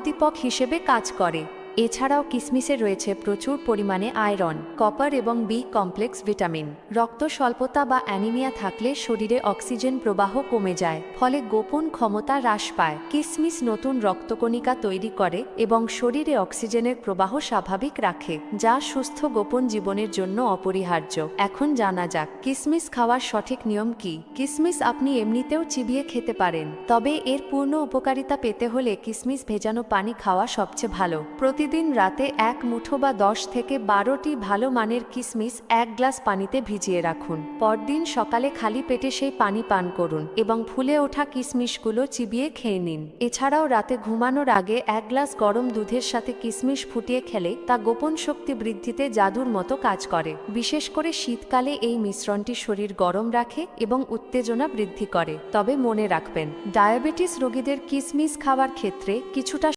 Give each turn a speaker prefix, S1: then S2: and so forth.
S1: উদ্দীপক হিসেবে কাজ করে। এছাড়াও কিশমিশে রয়েছে প্রচুর পরিমাণে আয়রন, কপার এবং বি কমপ্লেক্স ভিটামিন। রক্ত স্বল্পতা বা অ্যানিমিয়া থাকলে শরীরে অক্সিজেন প্রবাহ কমে যায়, ফলে গোপন ক্ষমতা হ্রাস পায়। কিশমিশ নতুন রক্তকণিকা তৈরি করে এবং শরীরে অক্সিজেনের প্রবাহ স্বাভাবিক রাখে, যা সুস্থ গোপন জীবনের জন্য অপরিহার্য। এখন জানা যাক কিশমিশ খাওয়ার সঠিক নিয়ম কি। কিশমিশ আপনি এমনিতেও চিবিয়ে খেতে পারেন, তবে এর পূর্ণ উপকারিতা পেতে হলে কিশমিশ ভেজানো পানি খাওয়া সবচেয়ে ভালো। প্রতিদিন রাতে 1 মুঠো বা 10 থেকে 12টি ভালো মানের কিশমিশ 1 গ্লাস পানিতে ভিজিয়ে রাখুন। পরদিন সকালে খালি পেটে সেই পানি পান করুন এবং ফুলে ওঠা কিশমিশগুলো চিবিয়ে খেয়ে নিন। এছাড়াও রাতে ঘুমানোর আগে 1 গ্লাস গরম দুধের সাথে কিশমিশ ফুটিয়ে খেলে তা গোপন শক্তি বৃদ্ধিতে জাদুর মতো কাজ করে। বিশেষ করে শীতকালে এই মিশ্রণটি শরীর গরম রাখে এবং উত্তেজনা বৃদ্ধি করে। তবে মনে রাখবেন, ডায়াবেটিস রোগীদের কিশমিশ খাওয়ার ক্ষেত্রে কিছুটা